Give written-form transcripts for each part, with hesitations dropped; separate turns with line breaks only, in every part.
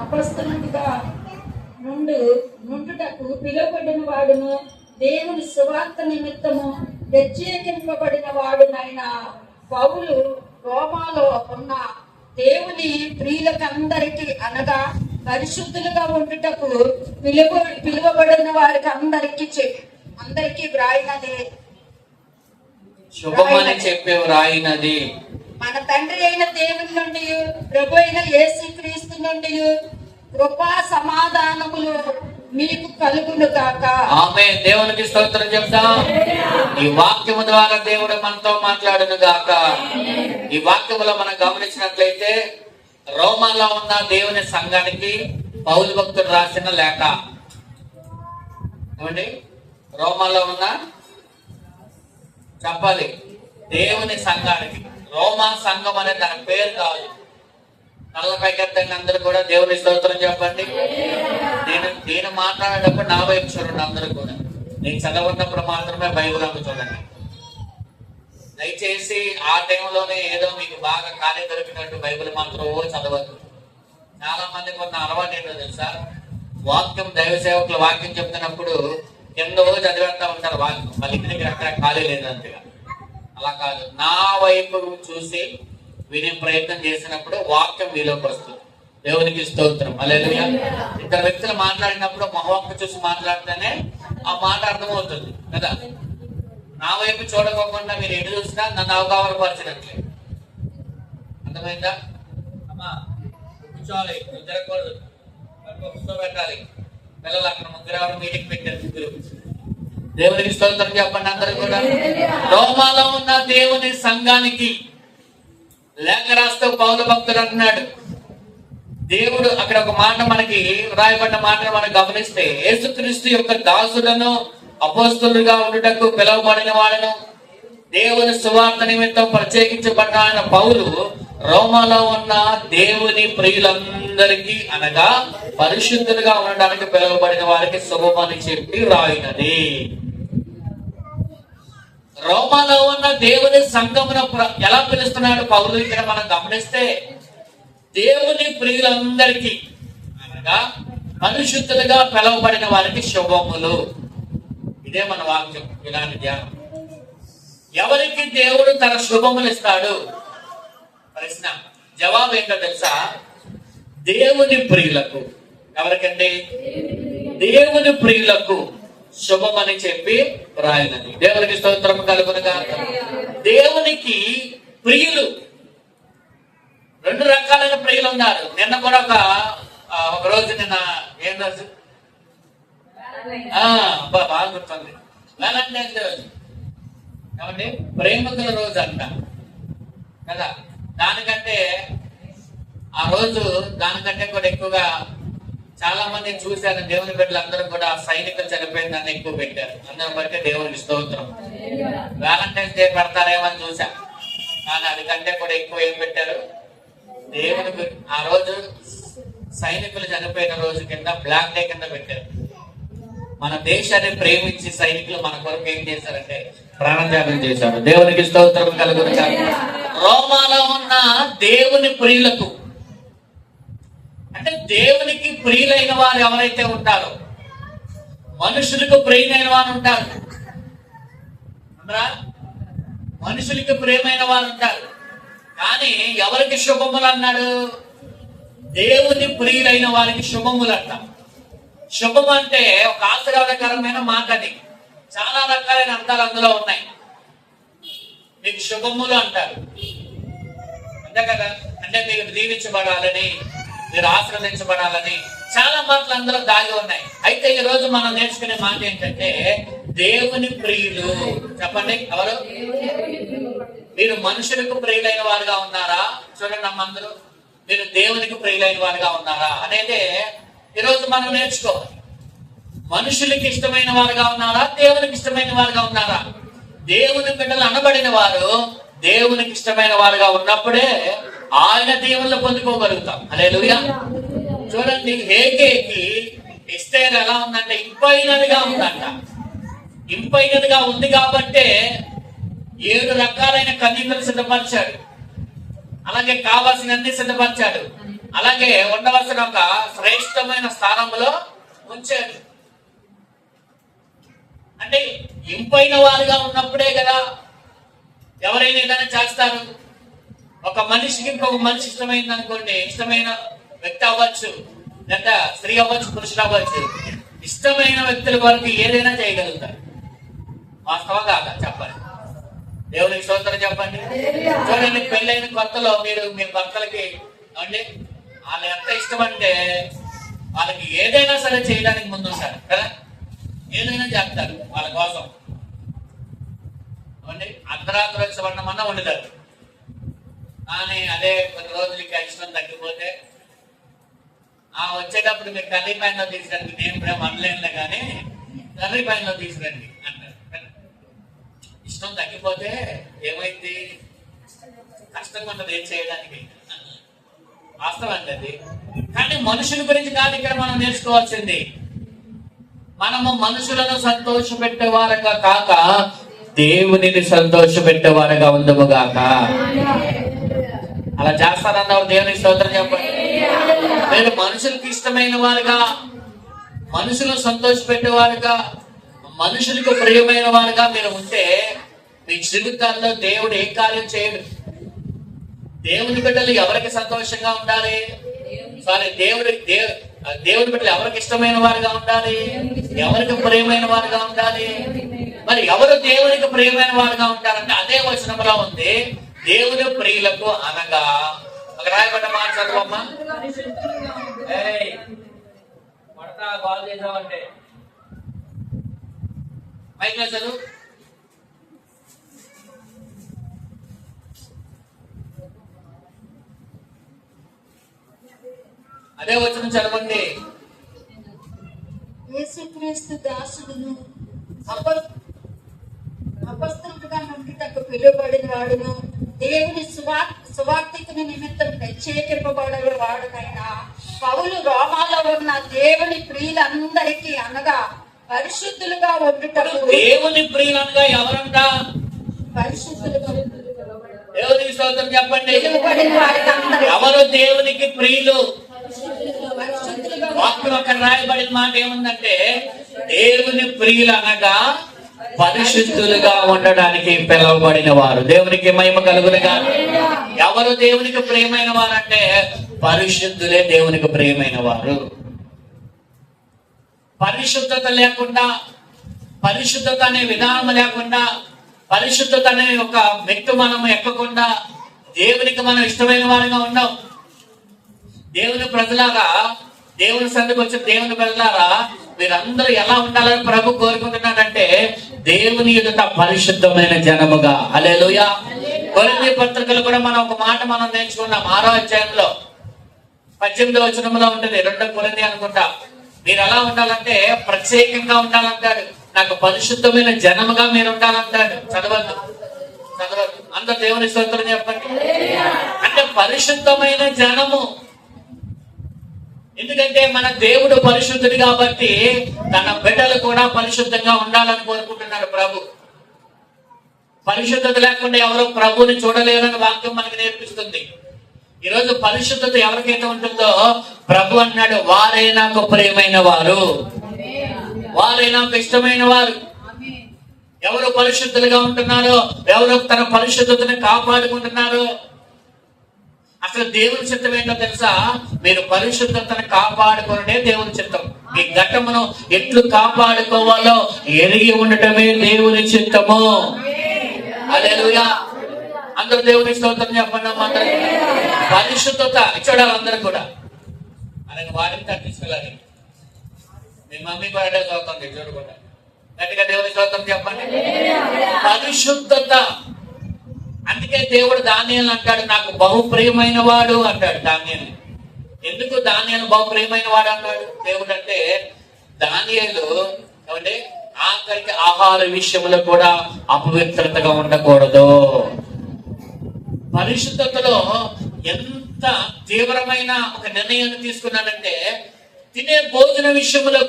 అపొస్తలునిగా నుండుటకు పిలువబడిన వాడును, దేవుని సువార్త నిమిత్తము ప్రత్యేకింపబడిన వాడునైన పౌలు రోమాలో ఉన్న దేవుని ప్రియులకందరికి అనగా పరిశుద్ధులుగా ఉండుటకు పిలువబడిన వారికి అందరికి వ్రాయినది.
శుభమని చెప్పే వ్రాయినది
మన తండ్రి అయిన దేవుని నుండి, ప్రభు అయిన యేసుక్రీస్తు నుండి కృపా సమాధానములు మీకు కలుగును గాక.
ఆమేన్. దేవునికి స్తోత్రం చెప్తాం. ఈ వాక్యము ద్వారా దేవుడు మనతో మాట్లాడును గాక. ఈ వాక్యములో మనం గమనించినట్లయితే రోమాలో ఉన్న దేవుని సంఘానికి పౌలు భక్తుడు రాసిన లేఖ. ఏమండి? రోమాలో ఉన్న చెప్పాలి దేవుని సంఘానికి. రోమా సంఘం అనే దాని పేరు కాదు. కళ్ళపైకెత్తండి అందరూ కూడా దేవుని స్తోత్రం చెప్పండి. నేను మాట్లాడేటప్పుడు నా వైపు చూడండి అందరూ కూడా. నేను చదవన్నప్పుడు మాత్రమే బైబిల్ అంతా చూడండి. దయచేసి ఆ టైంలోనే ఏదో మీకు బాగా ఖాళీ దొరికినట్టు బైబిల్ మాత్రం చదవద్దు. చాలా మందికి ఉన్న అలవాటు ఏంటో తెలుసా, వాక్యం దైవ సేవకులు వాక్యం చెప్తున్నప్పుడు కింద చదివేస్తా ఉంటారు వాక్యం, మళ్ళీ ఇంటి దగ్గర అక్కడ ఖాళీ లేదంతగా. అలా కాదు, నా వైపు చూసి వినే ప్రయత్నం చేసినప్పుడు వాక్యం మీలోకి వస్తుంది. దేవునికి స్తోత్రం. హల్లెలూయా. ఇద్దరు వ్యక్తులు మాట్లాడినప్పుడు మొహవంక చూసి మాట్లాడితేనే ఆ మాట అర్థమవుతుంది కదా. నా వైపు చూడకోకుండా మీరు ఎటు చూసినా నన్ను అవగాహనపరచినట్లే. అర్థమైందా? అమ్మా కూర్చోవాలి, తిరగకూడదు, కూర్చోబెట్టాలి. పిల్లలు అక్కడ ముగ్గురు మీటింగ్ పెట్టారు, ముగ్గురు. దేవునికి స్తోత్రం చెప్పండి అందరూ కూడా. రోమాలో ఉన్న దేవుని సంఘానికి లేఖ రాస్తూ పౌలు భక్తుడు అంటున్నాడు, దేవుడు అక్కడ ఒక మాట మనకి రాయబడిన మాటను మనం గమనిస్తే, యేసుక్రీస్తు యొక్క దాసులను అపోస్తలుగా ఉండుటకు పిలువబడిన వాడను, దేవుని సువార్త నిమిత్తం ప్రత్యేకించబడిన పౌలు రోమాలో ఉన్న దేవుని ప్రియులందరికీ అనగా పరిశుద్ధులుగా ఉండడానికి పిలువబడిన వారికి శుభమని చెప్పి రాయినది. రోమాలో ఉన్న దేవుని సంఘమును ఎలా పిలుస్తున్నాడు పౌలు ఇక్కడ మనం గమనిస్తే, దేవుని ప్రియులందరికీ అనగా పరిశుద్ధులుగా పిలువబడిన వారికి శుభములు. ఇదే మన వాక్యం. ఇలాంటి ధ్యానం. ఎవరికి దేవుడు తన శుభములు ఇస్తాడు? ప్రశ్న. జవాబు ఏంటో తెలుసా? దేవుని ప్రియులకు. ఎవరికండి? దేవుని ప్రియులకు శుభమని చెప్పి రాయినది. దేవునికి స్తోత్రం కలుగునుగా. దేవునికి ప్రియులు, రెండు రకాలైన ప్రియులు ఉన్నారు. నిన్న కూడా ఒక రోజు, నిన్న ఏం రోజు బాగా గుర్తుంది, వ్యాలంటైన్స్ డే రోజు. ఏమండి? ప్రేమికుల రోజు అంట కదా. దానికంటే ఆ రోజు దానికంటే కూడా ఎక్కువగా చాలా మంది చూశారు. దేవుని బిడ్డలు అందరూ కూడా సైనికులు చనిపోయిన దాన్ని ఎక్కువ పెట్టారు. అందరం బట్టి దేవునికి స్తోత్రం. వ్యాలంటైన్స్ డే పెడతారేమని చూసా, కానీ అదికంటే కూడా ఎక్కువ ఏం పెట్టారు? దేవుని ఆ రోజు సైనికులు చనిపోయిన రోజు కింద బ్లాక్ డే కింద పెట్టారు. మన దేశాన్ని ప్రేమించి సైనికులు మన కొరకు ఏం చేశారంటే ప్రాణత్యాగం చేశారు. దేవునికి స్తోత్రం కలుగును. రోమాలో ఉన్న దేవుని ప్రియులకు, అంటే దేవునికి ప్రియులైన వారు ఎవరైతే ఉంటారో, మనుషులకు ప్రియులైన వారు ఉంటారు. మనుషులకి ప్రియమైన వారు ఉంటారు. కానీ ఎవరికి శుభములు అన్నాడు? దేవుని ప్రియులైన వారికి శుభములు అంటాం. శుభం అంటే ఒక ఆశీర్వాదకరమైన మాట. అది చాలా రకాలైన అర్థాలు అందులో ఉన్నాయి. మీకు శుభములు అంటారు అంతే కదా. అంటే మీరు దీవించబడాలని, మీరు ఆశీర్వదించబడాలని చాలా మాటలు అందులో దాగి ఉన్నాయి. అయితే ఈ రోజు మనం నేర్చుకునే మాట ఏంటంటే దేవుని ప్రియులు. చెప్పండి, ఎవరు? మీరు మనుషులకు ప్రియులైన వారుగా ఉన్నారా? చూడండి అమ్మందరూ, మీరు దేవునికి ప్రియులైన వారుగా ఉన్నారా అనేది ఈరోజు మనం నేర్చుకోవాలి. మనుషులకి ఇష్టమైన వారుగా ఉన్నారా? దేవునికి ఇష్టమైన వారుగా ఉన్నారా? దేవుని బిడ్డలు అనబడిన వారు దేవునికి ఇష్టమైన వారుగా ఉన్నప్పుడే ఆయన దేవుళ్ళు పొందుకోగలుగుతాం. హల్లెలూయా. చూడండి, హేగేకి ఎస్తేర్ ఎలా ఉందంటే ఇంపైనదిగా ఉందంట. ఇంపైనదిగా ఉంది కాబట్టే 7 రకాలైన కన్యకలు సిద్ధపరిచాడు. అలాగే కావాల్సినన్ని సిద్ధపరిచాడు. అలాగే ఉండవలసిన ఒక శ్రేష్టమైన స్థానంలో ఉంచాడు. అంటే ఇంపైన వారుగా ఉన్నప్పుడే కదా ఎవరైనా ఏదైనా చేస్తారు. ఒక మనిషికి ఇంకొక మనిషి ఇష్టమైంది అనుకోండి, ఇష్టమైన వ్యక్తి అవ్వచ్చు, లేదా స్త్రీ అవ్వచ్చు, పురుషుడు అవ్వచ్చు, ఇష్టమైన వ్యక్తుల కొరకు ఏదైనా చేయగలుగుతారు. వాస్తవం కాదా చెప్పండి? దేవునికి స్తోత్రం చెప్పండి. చూడండి, పెళ్ళైన కొత్తలో మీరు మీ భర్తలకి అంటే వాళ్ళు ఎంత ఇష్టం అంటే వాళ్ళకి ఏదైనా సరే చేయడానికి ముందుంటారు కదా, ఏదైనా చేస్తారు వాళ్ళ కోసం. అర్ధరాత్రి వచ్చి వండమన్నా వండుతారు. కానీ అదే కొన్ని రోజులకి ఇష్టం తగ్గిపోతే వచ్చేటప్పుడు మీరు కర్రీ పైన తీసుకురండి, నేను ఇప్పుడు వండలేనులే కానీ కర్రీ పైన తీసుకురండి అంటారు. ఇష్టం తగ్గిపోతే ఏమైంది? కష్టంగా ఉంటుంది ఏం చేయడానికి. వాస్తవం అండి అది. కానీ మనుషుల గురించి కాదు ఇక్కడ మనం నేర్చుకోవాల్సింది. మనము మనుషులను సంతోషపెట్టేవారుగా కాక దేవునిని సంతోషపెట్టేవారుగా ఉందముగాక. అలా చేస్తారన్నారు. దేవునికి స్తోత్రం చెప్పండి. మీరు మనుషులకు ఇష్టమైన వారుగా, మనుషులను సంతోషపెట్టేవారుగా, మనుషులకు ప్రియమైన వారుగా మీరు ఉంటే మీ జీవితాల్లో దేవుడు ఏ కార్యం చేయడు. దేవుని బిడ్డలు ఎవరికి సంతోషంగా ఉండాలి? దేవుని బిడ్డలు ఎవరికి ఇష్టమైన వారుగా ఉండాలి? ఎవరికి ప్రియమైన వారుగా ఉండాలి? మరి ఎవరు దేవునికి ప్రియమైన వారుగా ఉంటారంటే అదే వచనంలో ఉంది, దేవుని ప్రియులకు అనగా. ఒక రాయబడ్డ మాట చదవమ్మా. కాల్ చేసామంటే పైకి చదువు. అదే వచనం చదవండి.
యేసుక్రీస్తు దాసుడును అపొస్తలుడుగా నుండుటకు పిలువబడిన వాడును, దేవుని సువార్తికుని నిమిత్తం ప్రత్యేకింపబడిన వాడునైనా పౌలు రోమాలో ఉన్న దేవుని ప్రియులందరికీ అనగా పరిశుద్ధులుగా ఉండుటకు.
దేవుని ప్రియులంగా ఎవరంట?
పరిశుద్ధులుగా.
దేవునికి స్తోత్రం చెప్పండి. ఎవరు దేవునికి ప్రియులు? వాక్యం అక్కడ రాయబడిన మాట ఏముందంటే దేవుని ప్రియులు అనగా పరిశుద్ధులుగా ఉండడానికి పిలువబడిన వారు. దేవునికి మహిమ కలుగునుగా. ఎవరు దేవునికి ప్రియమైన వారంటే పరిశుద్ధులే దేవునికి ప్రియమైన వారు. పరిశుద్ధత లేకుండా, పరిశుద్ధత అనే విధానం లేకుండా, పరిశుద్ధత అనే ఒక మెట్టు మనం ఎక్కకుండా దేవునికి మనం ఇష్టమైన వారుగా ఉన్నాం. దేవుని ప్రజలారా, దేవుని సన్నిధికి వచ్చిన దేవుని ప్రజలారా, మీరందరూ ఎలా ఉండాలని ప్రభు కోరుకుంటున్నాడంటే దేవుని ఎదుట పరిశుద్ధమైన జనముగా. హల్లెలూయా. కొరింథీ పత్రికలు కూడా మనం ఒక మాట మనం నేర్చుకున్నాం. 6వ అధ్యాయంలో 18వ వచనంలో ఉంటుంది, 2 కొరింథీ అనుకుంటా. మీరు ఎలా ఉండాలంటే ప్రత్యేకంగా ఉండాలంటాడు. నాకు పరిశుద్ధమైన జనముగా మీరు ఉండాలంటాడు. చదవద్దు. అందరూ దేవుని స్తోత్రం చెప్పండి. అంటే పరిశుద్ధమైన జనము. ఎందుకంటే మన దేవుడు పరిశుద్ధుడు కాబట్టి తన బిడ్డలు కూడా పరిశుద్ధంగా ఉండాలని కోరుకుంటున్నాడు ప్రభు. పరిశుద్ధత లేకుండా ఎవరో ప్రభుని చూడలేరని వాక్యం మనకు నేర్పిస్తుంది. ఈరోజు పరిశుద్ధత ఎవరికైతే ఉంటుందో ప్రభు అన్నాడు, వారే నాకు ప్రియమైన వారు, వారే నాకు ఇష్టమైన వారు. ఎవరు పరిశుద్ధులుగా ఉంటున్నారో, ఎవరు తన పరిశుద్ధతని కాపాడుకుంటున్నారో. అసలు దేవుని చిత్తం ఏంటో తెలుసా? మీరు పరిశుద్ధతను కాపాడుకునే దేవుని చిత్తం. మీ ఘట్టమును ఎట్లు కాపాడుకోవాలో ఎరిగి ఉండటమే దేవుని చిత్తము. హల్లెలూయా. అందరూ దేవుని స్తోత్రం చెప్పండి. అందరూ పరిశుద్ధత చూడాలి. అందరూ కూడా అలాగే వారిని తగ్గించుకోవాలి. మీ మమ్మీ కూడా చదువుతుంది చూడకుండా గట్టిగా దేవుని స్తోత్రం చెప్పండి. పరిశుద్ధత. అందుకే దేవుడు దానియేలు అంటాడు, నాకు బహుప్రియమైన వాడు అంటాడు దానియేలు. ఎందుకు దానియేలు బహుప్రియమైన వాడు అన్నాడు దేవుడు అంటే, దానియేలు ఏమంటే ఆఖరికి ఆహార విషయంలో కూడా అపవిత్రతగా ఉండకూడదు. పరిశుద్ధతలో ఎంత తీవ్రమైన ఒక నిర్ణయాన్ని తీసుకున్నాడంటే తినే భోజన విషయంలో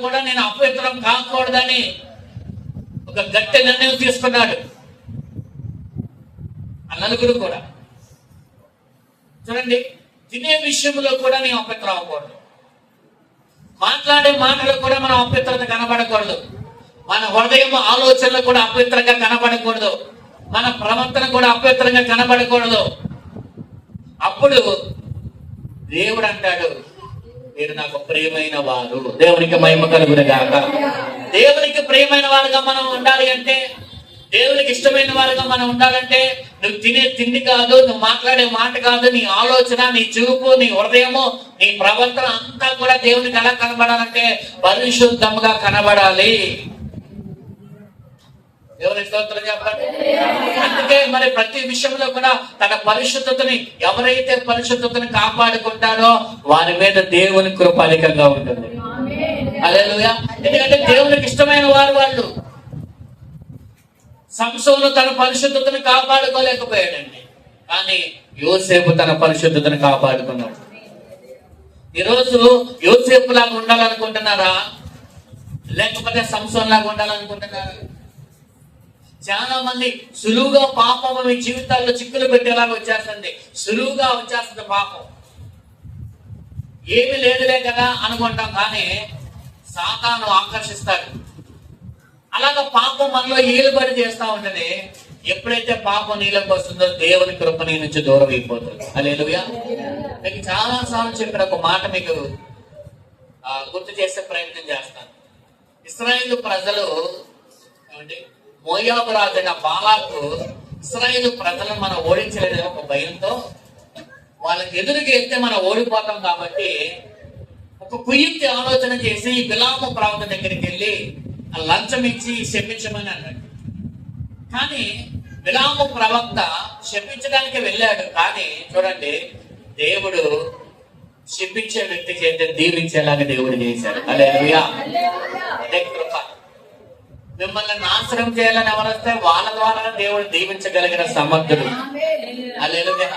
కూడా నేను అపవిత్రం కాకూడదని ఒక గట్టి నిర్ణయం తీసుకున్నాడు. ఆ నలుగురు కూడా చూడండి, తినే విషయంలో కూడా నీ అపవిత్రం అవ్వకూడదు. మాట్లాడే మాటలు కూడా మనం అపవిత్రత కనబడకూడదు. మన హృదయం ఆలోచనలు కూడా అపవిత్రంగా కనబడకూడదు. మన ప్రవర్తన కూడా అపవిత్రంగా కనబడకూడదు. అప్పుడు దేవుడు అంటాడు, మీరు నాకు ప్రియమైన వారు. దేవునికి మహిమ కలుగును గాక. దేవునికి ప్రియమైన వారుగా మనం ఉండాలి అంటే, దేవునికి ఇష్టమైన వారుగా మనం ఉండాలంటే, నువ్వు తినే తిండి కాదు, నువ్వు మాట్లాడే మాట కాదు, నీ ఆలోచన, నీ చూపు, నీ హృదయము, నీ ప్రవర్తన అంతా కూడా దేవునికి ఎలా కనబడాలంటే పరిశుద్ధంగా కనబడాలి. దేవుని స్తోత్రం చెప్పండి. అందుకే మరి ప్రతి విషయంలో కూడా తన పరిశుద్ధతని, ఎవరైతే పరిశుద్ధతని కాపాడుకుంటారో వారి మీద దేవుని కృప అధికంగా ఉంటుంది. హల్లెలూయా. ఎందుకంటే దేవునికి ఇష్టమైన వారు వాళ్ళు. సంసోను తన పరిశుద్ధతను కాపాడుకోలేకపోయాడండి, కానీ యోసేపు తన పరిశుద్ధతను కాపాడుకున్నాడు. ఈరోజు యోసేపు లాగా ఉండాలనుకుంటున్నారా, లేకపోతే సంసోను లాగా ఉండాలనుకుంటున్నారా? చాలా మంది సులువుగా పాపం మీ జీవితాల్లో చిక్కులు పెట్టేలాగా వచ్చేస్తుంది. సులువుగా వచ్చేస్తుంది పాపం. ఏమి లేదులే కదా అనుకుంటాం, కానీ సాతాను ఆకర్షిస్తాడు. అలాగా పాపం మనలో ఏలుబడి చేస్తా ఉంటది. ఎప్పుడైతే పాపం నీళ్ళకి వస్తుందో దేవుని కృప నీ నుంచి దూరం అయిపోతుంది. హల్లెలూయా. మీకు చాలా సార్లు చెప్పిన ఒక మాట మీకు గుర్తు చేసే ప్రయత్నం చేస్తాను. ఇశ్రాయేలు ప్రజలు ఏమంటే, మోయాబు రాజైన బాలాకు ఇశ్రాయేలు ప్రజలను మనం ఓడించలేదని ఒక భయంతో, వాళ్ళకి ఎదురుగా వెళ్తే మనం ఓడిపోతాం కాబట్టి ఒక కుయుక్తి ఆలోచన చేసి బిలాము ప్రవక్త దగ్గరికి వెళ్ళి లంచం ఇచ్చి శపించమని అన్నాడు. కానీ బిలాము ప్రవక్త శపించడానికి వెళ్ళాడు, కానీ చూడండి దేవుడు శపించే వ్యక్తి చేస్తే దీవించేలాగా దేవుడు చేశాడు. హల్లెలూయా. అదే కృప. మిమ్మల్ని నాశనం చేయాలని ఎవరైతే వాళ్ళ ద్వారా దేవుడు దీవించగలిగిన సమర్థుడు. హల్లెలూయా.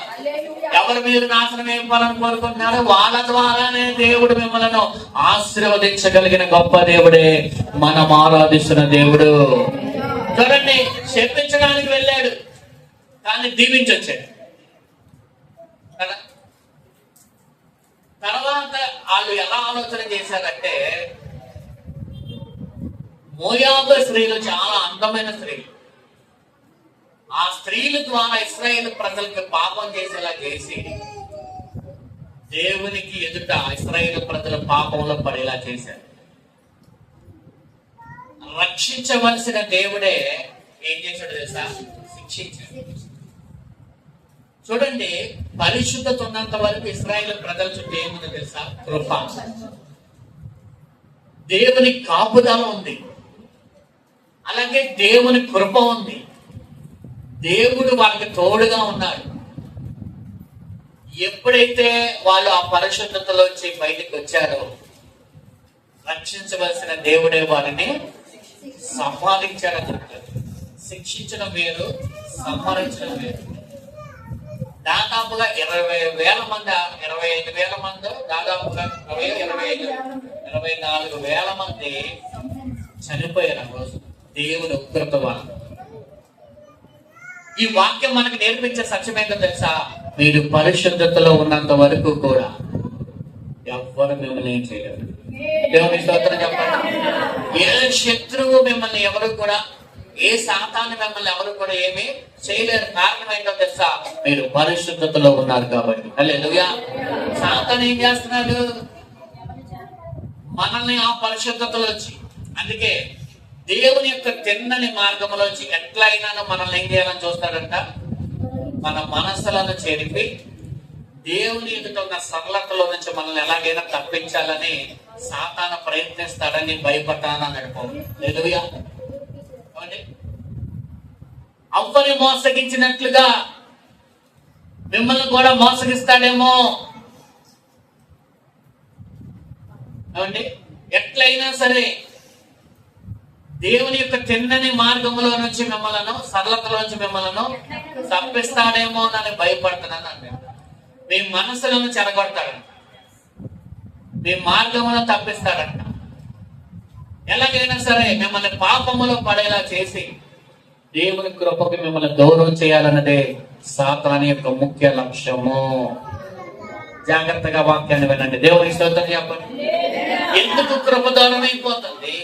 ఎవరు మీరు నాశనం అయిపోవాలని కోరుకుంటున్నారో వాళ్ళ ద్వారానే దేవుడు మిమ్మల్ని ఆశీర్వదించగలిగిన గొప్ప దేవుడే మనం ఆరాధిస్తున్న దేవుడు. చూడండి, శపించడానికి వెళ్ళాడు కానీ దీవించొచ్చాడు కదా. తర్వాత వాళ్ళు ఎలా ఆలోచన చేశారంటే, మోయాబు స్త్రీలు చాలా అందమైన స్త్రీలు. ఆ స్త్రీల ద్వారా ఇశ్రాయేలు ప్రజలకు పాపం చేసేలా చేసి దేవునికి ఎదుట ఇశ్రాయేలు ప్రజల పాపంలో పడేలా చేశారు. రక్షించవలసిన దేవుడే ఏం చేశాడు తెలుసా? శిక్షించాడు. చూడండి, పరిశుద్ధత ఉన్నంత వరకు ఇశ్రాయేలు ప్రజల చుట్టూ ఏముంది తెలుసా? కృప. దేవుని కాపుదల ఉంది, అలాగే దేవుని కృప ఉంది. దేవుడు వాళ్ళకి తోడుగా ఉన్నాడు. ఎప్పుడైతే వాళ్ళు ఆ పరిశుద్ధతలోంచి బయటికి వచ్చారో, రక్షించవలసిన దేవుడే వారిని సంపాదించాడని చెప్తారు. శిక్షించడం వేరు, సంహరించడం వేరు. దాదాపుగా 20,000 మంది, 25,000 మంది, దాదాపుగా 24,000 మంది చనిపోయారు ఆ రోజు దేవుని ఉగ్రత వల్ల. ఈ వాక్యం మనకు నేర్పించే సత్యం ఏంటో తెలుసా? మీరు పరిశుద్ధతలో ఉన్నంత వరకు కూడా ఎవ్వరు మిమ్మల్ని ఏం చేయలేరు. దేవుని స్తోత్రం చెప్పండి. ఏ శత్రువు మిమ్మల్ని ఎవరు కూడా, ఏ సాతాను మిమ్మల్ని ఎవరు కూడా ఏమీ చేయలేరు. కారణం ఏంటో తెలుసా? మీరు పరిశుద్ధతలో ఉన్నారు కాబట్టి. హల్లెలూయా. సాతాను ఏం చేస్తున్నాడు? మనల్ని ఆ పరిశుద్ధతలోంచి, అందుకే దేవుని యొక్క తిన్నని మార్గంలోంచి ఎట్లయినా మనల్ని ఏం చేయాలని చూస్తాడంట? మన మనస్సులను చెరిపి దేవుని ఎదుట ఉన్న సరళతలో నుంచి మనల్ని ఎలాగైనా తప్పించాలని సాతాను ప్రయత్నిస్తాడని భయపడ్డానని అన్నాడు. హల్లెలూయా. అవ్వని మోసగించినట్లుగా మిమ్మల్ని కూడా మోసగిస్తాడేమో. ఏమండి, ఎట్లయినా సరే దేవుని యొక్క తిన్నని మార్గంలో నుంచి మిమ్మల్ని, సరళతలో నుంచి మిమ్మల్ని తప్పిస్తాడేమో అని భయపడుతున్నాను అంటే, మీ మనసులను చెడగొడతాడంట, మీ మార్గములను తప్పిస్తాడంట. ఎలాగైనా సరే మిమ్మల్ని పాపములో పడేలా చేసి దేవుని కృపకి మిమ్మల్ని దూరం చేయాలన్నదే సాతాను యొక్క ముఖ్య లక్ష్యము. జాగ్రత్తగా వాక్యాన్ని వినండి. దేవునికి స్తోత్రం చెప్పండి. ఎందుకు కృప దూరం అయిపోతుంది?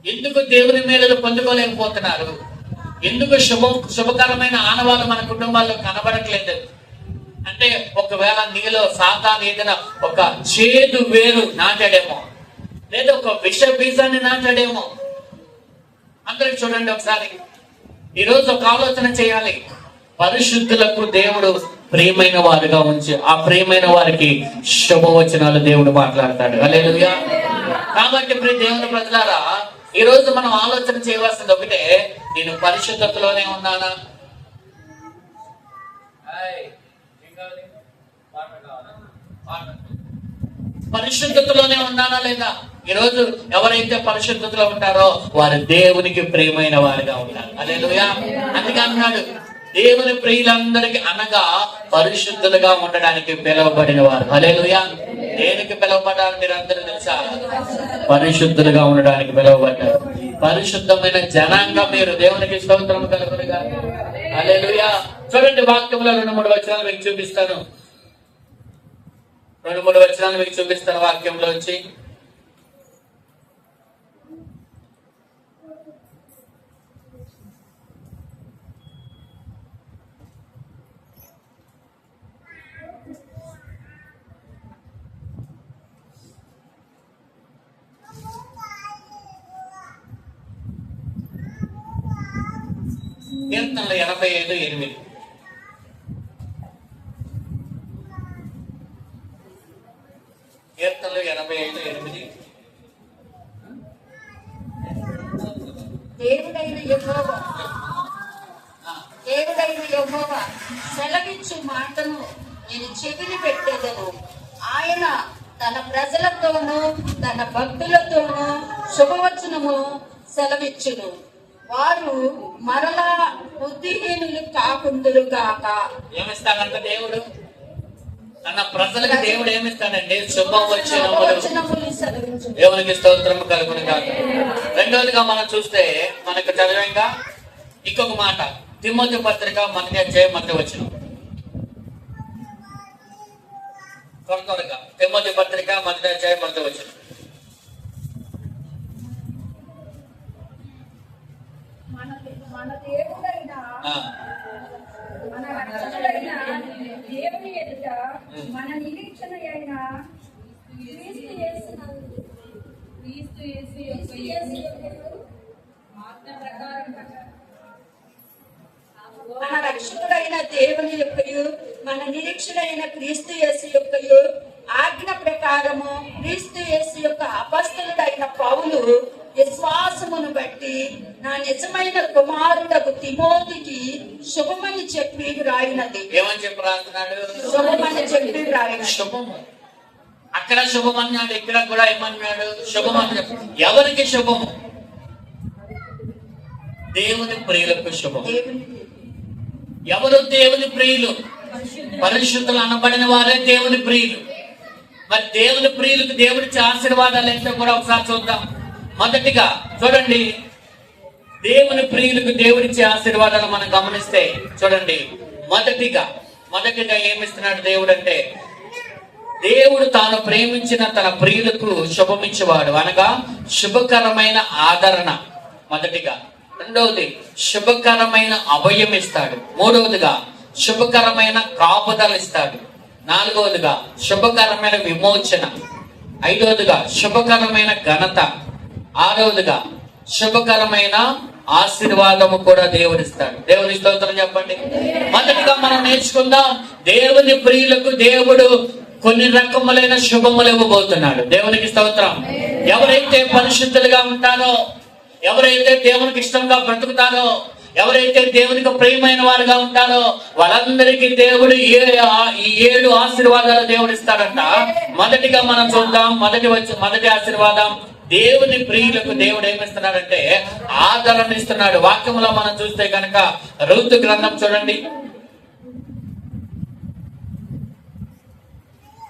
ఎందుకు దేవుని మేలు పొందుకోలేకపోతున్నారు? ఎందుకు శుభకరమైన ఆనవాళ్ళు మన కుటుంబాల్లో కనబడట్లేదు అంటే, ఒకవేళ నీలో సాతాను ఏదైనా ఒక చేదు వేరు నాటాడేమో, లేదా ఒక విష బీజాన్ని నాటాడేమో. అందరూ చూడండి ఒకసారి. ఈరోజు ఒక ఆలోచన చేయాలి. పరిశుద్ధులకు దేవుడు ప్రియమైన వారుగా ఉంచి ఆ ప్రియమైన వారికి శుభవచనాలు దేవుడు మాట్లాడతాడు. హల్లెలూయా. కాబట్టి ప్రియ దేవుని ప్రజలారా, ఈ రోజు మనం ఆలోచన చేయవలసింది ఒకటే, నేను పరిశుద్ధతలోనే ఉన్నానా? పరిశుద్ధతలోనే ఉన్నానా లేదా? ఈరోజు ఎవరైతే పరిశుద్ధతలో ఉంటారో వారు దేవునికి ప్రియమైన వారుగా ఉన్నారు. హల్లెలూయా. అందుకే అన్నాడు, దేవుని ప్రియులందరికీ అనగా పరిశుద్ధులుగా ఉండడానికి పిలువబడిన వారు. హల్లెలూయా. దేనికి పిలువబడ్డారు మీరందరూ తెలుసా? పరిశుద్ధులుగా ఉండడానికి పిలువబడ్డారు. పరిశుద్ధమైన జనాంగం మీరు. దేవునికి స్తోత్రం కలుగునుగా. హల్లెలూయా. చూడండి, వాక్యంలో 2-3 వచనాలు మీకు చూపిస్తాను. 2-3 వచనాలు మీకు చూపిస్తాను వాక్యంలో వచ్చి. కీర్తనలు 85:8. కీర్తనలు 85:8.
దేవుడైన యెహోవా సెలవిచ్చు మాటను నేను చెవిని పెట్టేదను. ఆయన తన ప్రజలతోనూ తన భక్తులతోనూ శుభవచనము సెలవిచ్చును. వారు మరలా బుద్ధిహీనులు కాకుందురు గాక.
ఏమిస్తాడంట దేవుడు? తన ప్రజలకు దేవుడు ఏమిస్తాడండి? శుభవచనములు. దేవునికి స్తోత్రం కలుగును గాక. రెండోదిగా మనం చూస్తే మనకు చదివంగా ఇంకొక మాట, తిమోతి పత్రిక 1:10 త్వరగా తిమోతి పత్రిక 1:10.
మన దేవుడైన మన రక్షకుడైన దేవుని ఎదుట మన నిరీక్షణ అయిన క్రీస్తు యేసు ఆజ్ఞ ప్రకారం
మన రక్షకుడైన దేవుని యొక్కయు మన నిరీక్షణైన క్రీస్తు యేసు యొక్కయు ఆజ్ఞ ప్రకారము క్రీస్తు యేసు యొక్క అపొస్తలుడైన పౌలు విశ్వాసమును బట్టి నా నిజమైన కుమారుడకు తిమోతికి శుభమని చెప్పి వ్రాయినది.
ఏమని చెప్పి రాస్తున్నాడు?
శుభమని చెప్పి వ్రాయినది.
శుభము. అక్కడ శుభమన్నాడు, ఇక్కడ కూడా ఏమన్నాడు? శుభమని. ఎవరికి శుభము? దేవుని ప్రియులకు శుభము. ఎవరు దేవుని ప్రియులు? పరిశుద్ధులు అనబడిన వారే దేవుని ప్రియులు. మరి దేవుని ప్రియులకు దేవుడిచ్చే ఆశీర్వాదాలు ఏంటో కూడా ఒకసారి చూద్దాం. మొదటిగా చూడండి, దేవుని ప్రియులకు దేవుడిచ్చే ఆశీర్వాదాలు మనం గమనిస్తే చూడండి, మొదటిగా ఏమిస్తున్నాడు దేవుడు అంటే, దేవుడు తాను ప్రేమించిన తన ప్రియులకు శుభమిచ్చేవాడు, అనగా శుభకరమైన ఆదరణ మొదటిగా. రెండవది శుభకరమైన అభయం ఇస్తాడు. మూడవదిగా శుభకరమైన కాపుదల ఇస్తాడు. నాలుగవదిగా శుభకరమైన విమోచన. ఐదవదిగా శుభకరమైన ఘనత. ఆరవదిగా శుభకరమైన ఆశీర్వాదము కూడా దేవుడిస్తాడు. దేవుని స్తోత్రం చెప్పండి. మొదటిగా మనం నేర్చుకుందాం, దేవుని ప్రియులకు దేవుడు కొన్ని రకములైన శుభములు ఇవ్వబోతున్నాడు. దేవునికి స్తోత్రం. ఎవరైతే పరిశుద్ధులుగా ఉంటారో, ఎవరైతే దేవునికి ఇష్టంగా బ్రతుకుతారో, ఎవరైతే దేవునికి ప్రియమైన వారుగా ఉంటారో వాళ్ళందరికీ దేవుడు ఈ 7 ఆశీర్వాదాలు దేవుడు ఇస్తాడంట. మొదటిగా మనం చూద్దాం. మొదటి ఆశీర్వాదం, దేవుని ప్రియులకు దేవుడు ఏమిస్తున్నాడంటే ఆదరణ ఇస్తున్నాడు. వాక్యంలో మనం చూస్తే కనుక రూతు గ్రంథం చూడండి.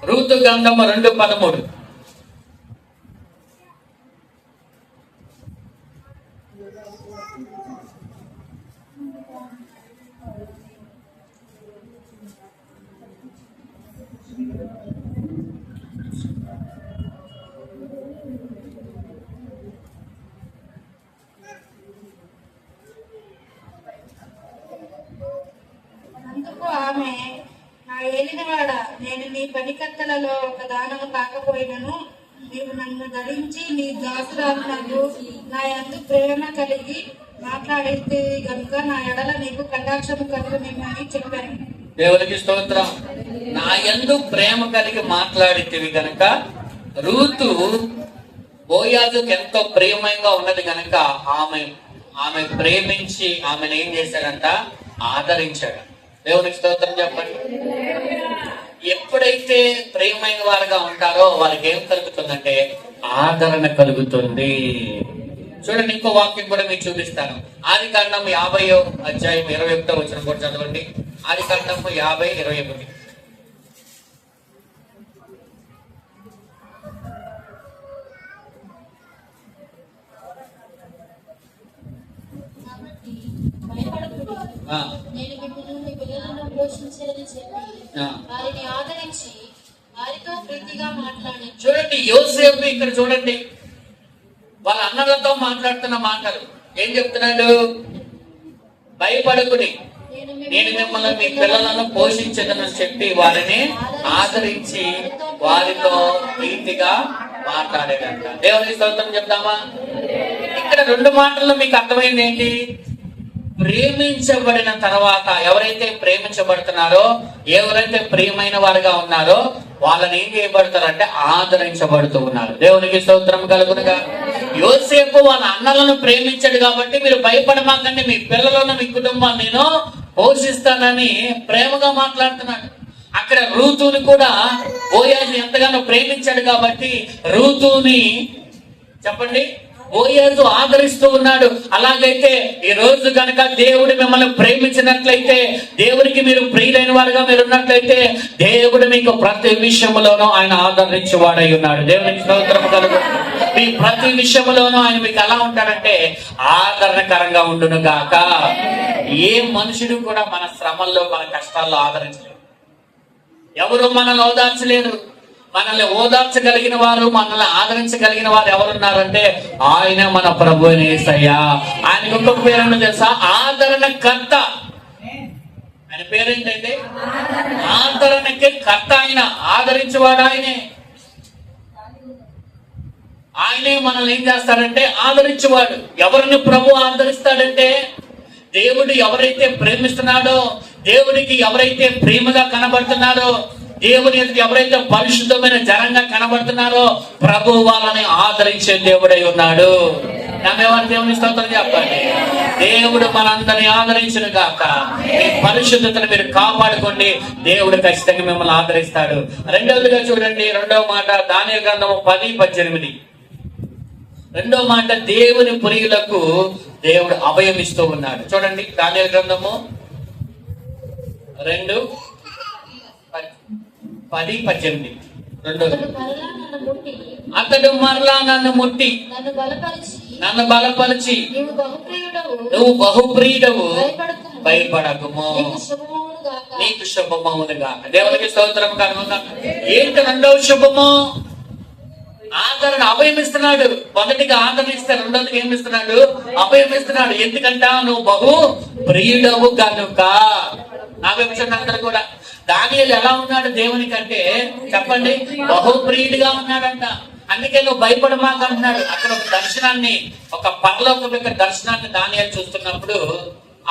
రూతు గ్రంథం 2:13.
అందుకు ఆమె, నా ఏలినవాడ, నేను నీ పనికత్తెలలో ఒక దానము కాకపోయినను నీవు నన్ను ధరించి నీ దాసురాలకు నా యందు ప్రేమ కలిగి మాట్లాడితే గనుక నా ఎడల నీకు కటాక్షము కలుగునని చెప్పాను.
దేవునికి స్తోత్రం. నా యందు ప్రేమ కలిగి మాట్లాడితివి గనక, రూతు బోయాజుకు ఎంతో ప్రియమంగా ఉన్నది గనక ఆమె ప్రేమించి ఆమెను ఏం చేశాడంట? ఆదరించాడు. దేవునికి స్తోత్రం చెప్పండి. ఎప్పుడైతే ప్రియమైన వారుగా ఉంటారో వారికి ఏం కలుగుతుందంటే ఆదరణ కలుగుతుంది. చూడండి, ఇంకో వాక్యం కూడా మీకు చూపిస్తాను. ఆదికాండం 50వ అధ్యాయం 21వ వచనం కూడా చదవండి. ఆదికాండం 50:21.
కాబట్టి భయపడకుడి,
ఆ,
నేను మిమ్మల్ని మీ పిల్లలను పోషించాలని చెప్పి
ఆ.
వారిని ఆదరించి వారితో ప్రీతిగా మాట్లాడి.
చూడండి, యోసేపు ఇక్కడ చూడండి, వాళ్ళ అన్నలతో మాట్లాడుతున్న మాటలు ఏం చెప్తున్నాడు? భయపడకుడి, నేను మిమ్మల్ని మీ పిల్లలను పోషించదనని చెప్పి వారిని ఆదరించి వారితో ప్రీతిగా మాట్లాడేదంట. దేవుని స్తోత్రం చెప్తామా? ఇక్కడ రెండు మాటల్లో మీకు అర్థమైంది ఏంటి? ప్రేమించబడిన తర్వాత ఎవరైతే ప్రేమించబడుతున్నారో, ఎవరైతే ప్రియమైన వారుగా ఉన్నారో వాళ్ళని ఏం చేయబడతారంటే ఆదరించబడుతూ ఉన్నారు. దేవునికి స్తోత్రం కలుగునుగా. యోసేపు వాళ్ళ అన్నలను ప్రేమించాడు కాబట్టి మీరు భయపడమాకండి, మీ పిల్లలను మీ కుటుంబాన్ని నేను పోషిస్తానని ప్రేమగా మాట్లాడుతున్నాడు. అక్కడ రూతుని కూడా బోయాజు ఎంతగానో ప్రేమించాడు కాబట్టి రూతుని చెప్పండి బోయాజు ఆదరిస్తూ ఉన్నాడు. అలాగైతే ఈ రోజు కనుక దేవుడు మిమ్మల్ని ప్రేమించినట్లయితే, దేవుడికి మీరు ప్రియులైన వారుగా మీరు ఉన్నట్లయితే, దేవుడు మీకు ప్రతి విషయంలోనూ ఆయన ఆదరించేవాడై ఉన్నాడు. దేవునికి స్తోత్రం కలుగు. మీ ప్రతి విషయంలోనూ ఆయన మీకు ఎలా ఉంటాడంటే ఆదరణకరంగా ఉండును గాక. ఏ మనుషుడు కూడా మన శ్రమల్లో మన కష్టాల్లో ఆదరించలేరు. ఎవరు మనల్ని ఓదార్చలేరు. మనల్ని ఓదార్చగలిగిన వారు, మనల్ని ఆదరించగలిగిన వారు ఎవరున్నారంటే ఆయన మన ప్రభు యేసయ్య. ఆయనకు ఇంకొక పేరు తెలుసా? ఆదరణకర్త. ఆయన పేరేంటంటే ఆదరణకి కర్త. ఆయన ఆదరించేవాడు ఆయనే. ఆయనే మనల్ని ఏం చేస్తాడంటే ఆదరించేవాడు. ఎవరిని ప్రభు ఆదరిస్తాడంటే దేవుడు ఎవరైతే ప్రేమిస్తున్నాడో, దేవుడికి ఎవరైతే ప్రేమగా కనబడుతున్నారో, దేవుని ఎదుట ఎవరైతే పరిశుద్ధమైన జనంగా కనబడుతున్నారో ప్రభు వాళ్ళని ఆదరించే దేవుడై ఉన్నాడు. నమ్మేవారు దేవుని స్తోత్రం చెప్పండి. దేవుడు మనందరినీ ఆదరించును గాక. మీ పరిశుద్ధతను మీరు కాపాడుకోండి, దేవుడు ఖచ్చితంగా మిమ్మల్ని ఆదరిస్తాడు. రెండవదిగా చూడండి, రెండవ మాట దానియేలు గ్రంథము 10:18. రెండో మాట, దేవుని ప్రియులకు దేవుడు అభయం ఇస్తూ ఉన్నాడు. చూడండి, దానియేలు గ్రంథము 2:10-18. అతడు మరలా నన్ను ముట్టి నన్ను బలపరిచి నువ్వు బహుప్రియుడవు, భయపడకుము, నీకు శుభమవునుగా. దేవునికి స్తోత్రం కలుగును. ఏంటి రెండవ శుభము? ఆదరణ, అభయం ఇస్తున్నాడు. మొదటిగా ఆదరణ ఇస్తాడు, రెండవదిగా ఏమి ఇస్తున్నాడు? అభయం ఇస్తున్నాడు. ఎందుకంట నువ్వు బహు ప్రియుడవు కనుక. నా విషయం అందరూ కూడా దానియేలు ఎలా ఉన్నాడు దేవుని కంటే చెప్పండి? బహుప్రియుడిగా ఉన్నాడంట. అందుకే నువ్వు భయపడమాకంటున్నాడు. అక్కడ ఒక దర్శనాన్ని, ఒక పరలోక దర్శనాన్ని దానియేలు చూస్తున్నప్పుడు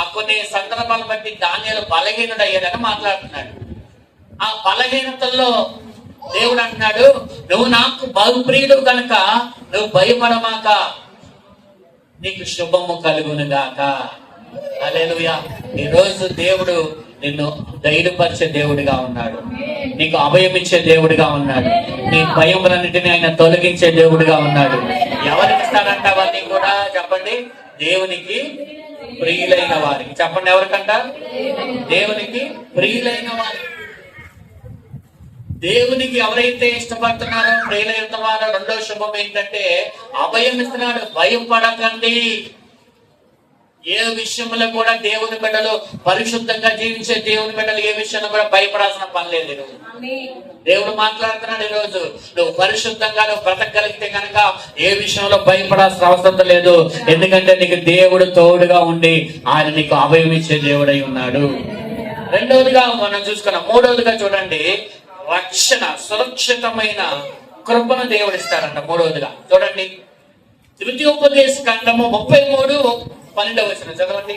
ఆ కొన్ని సందర్భాలను బట్టి దానియేలు బలహీనుడు అయ్యాడని మాట్లాడుతున్నాడు. ఆ బలహీనతల్లో దేవుడు అంటున్నాడు, నువ్వు నాకు బహుప్రియుడు కనుక నువ్వు భయపడమాక, నీకు శుభము కలుగును గాక. హల్లెలూయా. ఈ రోజు దేవుడు నిన్ను ధైర్యపరిచే దేవుడిగా ఉన్నాడు, నీకు అభయం ఇచ్చే దేవుడిగా ఉన్నాడు, నీ భయములన్నిటిని ఆయన తొలగించే దేవుడిగా ఉన్నాడు. ఎవరికి ఇస్తాడంట అవన్నీ కూడా? చెప్పండి, దేవునికి ప్రియులైన వారికి. చెప్పండి, ఎవరికంట? దేవునికి ప్రియులైన వారికి. దేవునికి ఎవరైతే ఇష్టపడుతున్నారో, ప్రియులైన వారో రెండో శుభం ఏంటంటే అభయం ఇస్తున్నాడు. భయం పడకండి. ఏ విషయంలో కూడా దేవుని బిడ్డలు పరిశుద్ధంగా జీవించే దేవుని బిడ్డలు ఏ విషయంలో కూడా భయపడాల్సిన పని లేదు ఈరోజు. దేవుడు మాట్లాడుతున్నాడు ఈరోజు, నువ్వు పరిశుద్ధంగా నువ్వు బ్రతకగలిగితే కనుక ఏ విషయంలో భయపడాల్సిన అవసరం లేదు. ఎందుకంటే నీకు దేవుడు తోడుగా ఉండి ఆయన నీకు అభయం ఇచ్చే దేవుడై ఉన్నాడు. రెండవదిగా మనం చూసుకున్నాం. మూడవదిగా చూడండి, రక్షణ, సురక్షితమైన కృపను దేవుడు ఇస్తాడంట. మూడవదిగా చూడండి, ద్వితీయోపదేశ కాండము 33:12 చదవండి.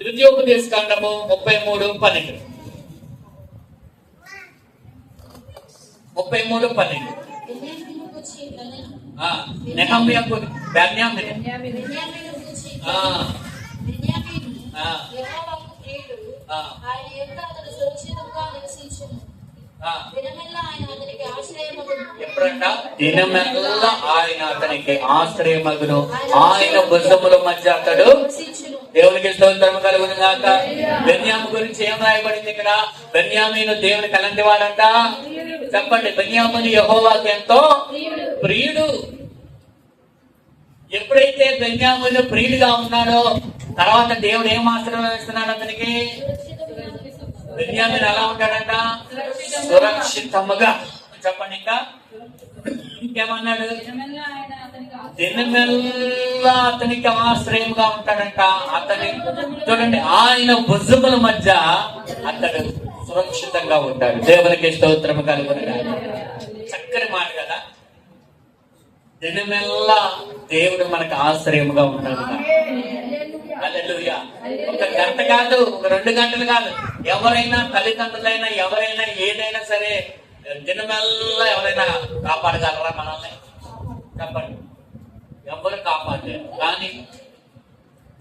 ద్వితీయోపదేశ కాండము 33:12. 33:12. నెహమ్యా బెన్యామీను.
ఆయన యొక్క అతడు సురక్షితంగా నివసించును. దినమెల్లా ఆయన అతనికి ఆశ్రయమగును.
ఎప్పుడంట? దినమెల్లా ఆయన అతనికి ఆశ్రయమగును, ఆయన భుజముల మధ్య అతడు దేవునికి స్తోత్రం కలుగును గాక. బెన్యాము గురించి ఏం రాయబడింది ఇక్కడ? బెన్యామీను దేవునికి ఎలాంటి వాడంట చెప్పండి. బెన్యామీను యెహోవాకు ఎంతో ప్రియుడు. ఎప్పుడైతే బెన్యామీను ప్రియుడుగా ఉన్నాడో తర్వాత దేవుడు ఏం ఆశీర్వదిస్తున్నాడు అతనికి? బెన్యామీను ఎలా ఉంటాడంట? సురక్షితముగా. చెప్పండి. ఇంకా ఇంకేమన్నాడు? దినమెల్లా అతనికి ఆశ్రయంగా ఉంటాడంట. అతని చూడండి, ఆయన భుజముల మధ్య అతడు సురక్షితంగా ఉంటాడు. దేవునికి స్తోత్రము కలుగును గాక. చక్కని మాట కదా. దినమెల్లా దేవుడు మనకు ఆశ్రయముగా ఉంటాడు. హల్లెలూయా. ఒక గంట కాదు, ఒక 2 గంటలు కాదు. ఎవరైనా తల్లిదండ్రులైనా ఎవరైనా ఏదైనా సరే దినమెల్లా ఎవరైనా కాపాడగలరా మనల్ని? చెప్పండి. ఎవరు కాపాడలేరు. కానీ